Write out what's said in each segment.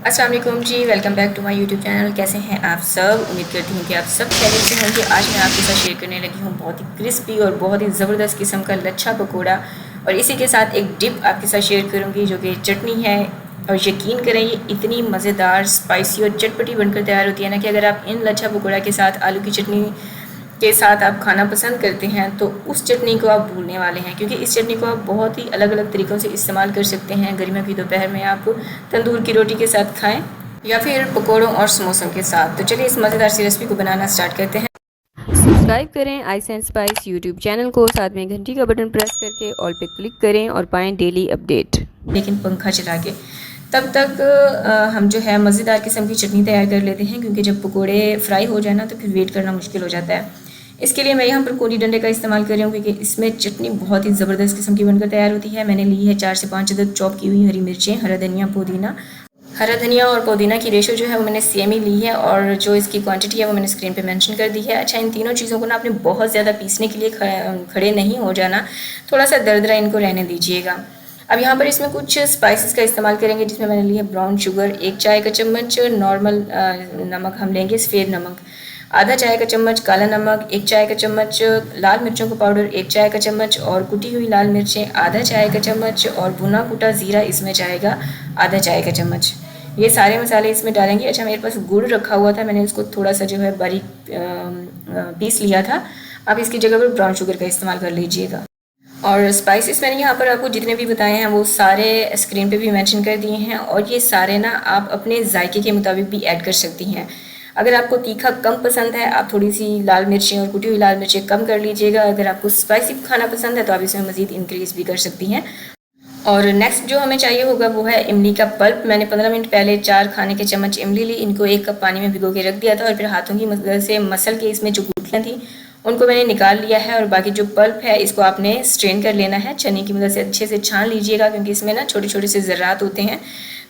अस्सलाम वालेकुम जी, welcome back to my YouTube channel. कैसे हैं आप सब? उम्मीद करती हूँ कि आप सब खैरियत से होंगे। आज मैं आपके साथ शेयर करने लगी हूँ बहुत ही क्रिस्पी और बहुत ही ज़बरदस्त किस्म का लच्छा पकोड़ा, और इसी के साथ एक डिप आपके साथ शेयर करूँगी जो कि चटनी है। और यकीन करें ये इतनी मज़ेदार, स्पाइसी और चटपटी बनकर तैयार होती है ना कि अगर आप इन लच्छा पकोड़ा के साथ आलू की चटनी के साथ आप खाना पसंद करते हैं तो उस चटनी को आप भूलने वाले हैं, क्योंकि इस चटनी को आप बहुत ही अलग अलग तरीक़ों से इस्तेमाल कर सकते हैं। गर्मियों की दोपहर में आप तंदूर की रोटी के साथ खाएं या फिर पकौड़ों और समोसों के साथ। तो चलिए इस मज़ेदार सी रेसिपी को बनाना स्टार्ट करते हैं। सब्सक्राइब करें ice and spice YouTube channel को, साथ में घंटी का बटन प्रेस करके ऑल पे क्लिक करें और पाएँ डेली अपडेट। लेकिन पंखा चला के तब तक हम जो है मज़ेदार किस्म की चटनी तैयार कर लेते हैं, क्योंकि जब पकोड़े फ्राई हो जाए ना तो फिर वेट करना मुश्किल हो जाता है। इसके लिए मैं यहाँ पर कोरी डंडे का इस्तेमाल कर रही हूँ, क्योंकि इसमें चटनी बहुत ही ज़बरदस्त किस्म की बनकर तैयार होती है। मैंने ली है 4 से 5 अदद चॉप की हुई हरी मिर्चें, हरा धनिया, पुदीना। हरा धनिया और पुदीना की रेशो जो है वो मैंने सेम ही ली है, और जो इसकी क्वांटिटी है वो मैंने स्क्रीन पे मेंशन कर दी है। अच्छा, इन तीनों चीज़ों को ना आपने बहुत ज़्यादा पीसने के लिए खड़े नहीं हो जाना, थोड़ा सा दरदरा इनको रहने दीजिएगा। अब यहाँ पर इसमें कुछ स्पाइसेस का इस्तेमाल करेंगे, जिसमें मैंने ली है ब्राउन शुगर 1 चाय का चम्मच, नॉर्मल नमक हम लेंगे सफ़ेद नमक आधा चाय का चम्मच, काला नमक 1 चाय का चम्मच, लाल मिर्चों का पाउडर 1 चाय का चम्मच, और कुटी हुई लाल मिर्चें आधा चाय का चम्मच, और भुना कुटा ज़ीरा इसमें जाएगा आधा चाय का चम्मच। ये सारे मसाले इसमें डालेंगे। अच्छा, मेरे पास गुड़ रखा हुआ था, मैंने उसको थोड़ा सा जो है बारीक पीस लिया था। आप इसकी जगह पर ब्राउन शुगर का इस्तेमाल कर लीजिएगा। और स्पाइसेस मैंने यहाँ पर आपको जितने भी बताए हैं वो सारे स्क्रीन पे भी मेंशन कर दिए हैं, और ये सारे ना आप अपने जायके के मुताबिक भी ऐड कर सकती हैं। अगर आपको तीखा कम पसंद है आप थोड़ी सी लाल मिर्चें और कुटी हुई लाल मिर्चें कम कर लीजिएगा। अगर आपको स्पाइसी खाना पसंद है तो आप इसमें मज़ीद इंक्रीज़ भी कर सकती हैं। और नेक्स्ट जो हमें चाहिए होगा वो है इमली का पल्प। मैंने 15 मिनट पहले 4 खाने के चम्मच इमली ली, इनको 1 कप पानी में भिगो के रख दिया था, और फिर हाथों की मदद से मसल के इसमें जो गुठलियाँ थी उनको मैंने निकाल लिया है। और बाकी जो पल्प है इसको आपने स्ट्रेन कर लेना है, छन्नी की मदद से अच्छे से छान लीजिएगा, क्योंकि इसमें ना छोटे छोटे से ज़र्रात होते हैं,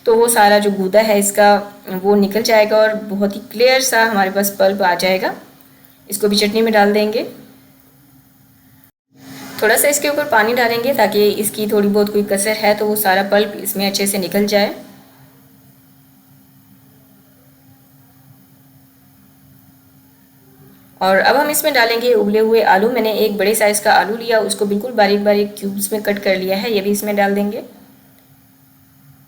तो वो सारा जो गूदा है इसका वो निकल जाएगा और बहुत ही क्लियर सा हमारे पास पल्प आ जाएगा। इसको भी चटनी में डाल देंगे। थोड़ा सा इसके ऊपर पानी डालेंगे ताकि इसकी थोड़ी बहुत कोई कसर है तो वो सारा पल्प इसमें अच्छे से निकल जाए। और अब हम इसमें डालेंगे उबले हुए आलू। मैंने एक बड़े साइज़ का आलू लिया, उसको बिल्कुल बारीक बारीक क्यूब्स में कट कर लिया है, ये भी इसमें डाल देंगे।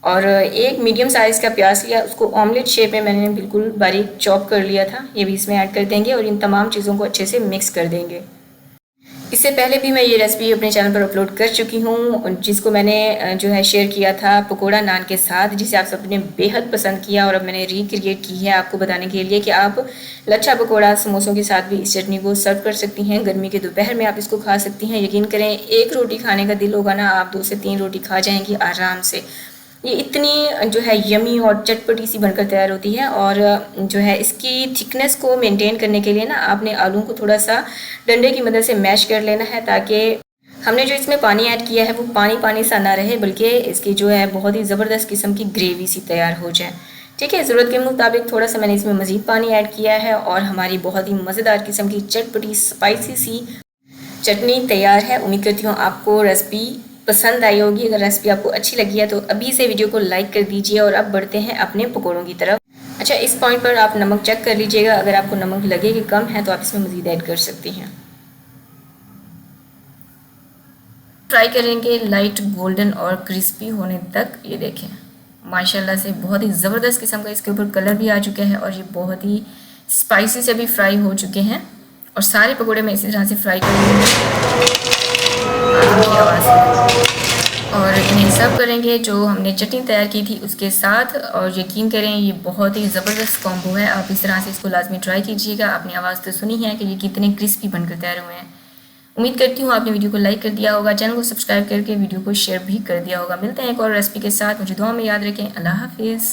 और एक मीडियम साइज़ का प्याज लिया, उसको ऑमलेट शेप में मैंने बिल्कुल बारीक चॉप कर लिया था, ये भी इसमें ऐड कर देंगे। और इन तमाम चीज़ों को अच्छे से मिक्स कर देंगे। इससे पहले भी मैं ये रेसिपी अपने चैनल पर अपलोड कर चुकी हूँ, जिसको मैंने जो है शेयर किया था पकोड़ा नान के साथ, जिसे आप सबने बेहद पसंद किया। और अब मैंने रिक्रिएट की है आपको बताने के लिए कि आप लच्छा पकोड़ा समोसों के साथ भी इस चटनी को सर्व कर सकती हैं। गर्मी के दोपहर में आप इसको खा सकती हैं। यकीन करें एक रोटी खाने का दिल होगा ना, आप 2 से 3 रोटी खा जाएंगी आराम से। ये इतनी जो है यमी और चटपटी सी बनकर तैयार होती है। और जो है इसकी थिकनेस को मेंटेन करने के लिए ना आपने आलू को थोड़ा सा डंडे की मदद से मैश कर लेना है, ताकि हमने जो इसमें पानी ऐड किया है वो पानी पानी सा ना रहे, बल्कि इसकी जो है बहुत ही ज़बरदस्त किस्म की ग्रेवी सी तैयार हो जाए। ठीक है, ज़रूरत के मुताबिक थोड़ा सा मैंने इसमें मज़ीद पानी ऐड किया है, और हमारी बहुत ही मज़ेदार किस्म की चटपटी स्पाइसी सी चटनी तैयार है। उम्मीद करती हूँ आपको रेसिपी पसंद आई होगी। अगर रेसिपी आपको अच्छी लगी है तो अभी से वीडियो को लाइक कर दीजिए। और अब बढ़ते हैं अपने पकौड़ों की तरफ। अच्छा, इस पॉइंट पर आप नमक चेक कर लीजिएगा, अगर आपको नमक लगे कि कम है तो आप इसमें मज़ीद ऐड कर सकती हैं। फ्राई करेंगे लाइट गोल्डन और क्रिस्पी होने तक। ये देखें माशाल्लाह से बहुत ही ज़बरदस्त किस्म का इसके ऊपर कलर भी आ चुका है, और ये बहुत ही स्पाइसी से भी फ्राई हो चुके हैं। और सारे पकौड़े मैं इसी तरह से फ्राई करूँगी की आवाज़ है। और इन्हें सर्व करेंगे जो हमने चटनी तैयार की थी उसके साथ। और यकीन करें ये बहुत ही ज़बरदस्त कॉम्बो है, आप इस तरह से इसको लाजमी ट्राई कीजिएगा। आपने आवाज़ तो सुनी है कि ये कितने क्रिस्पी बनकर तैयार हुए हैं। उम्मीद करती हूँ आपने वीडियो को लाइक कर दिया होगा, चैनल को सब्सक्राइब करके वीडियो को शेयर भी कर दिया होगा। मिलते हैं एक और रेसिपी के साथ, मुझे दुआ में याद रखें। अल्लाह हाफिज़।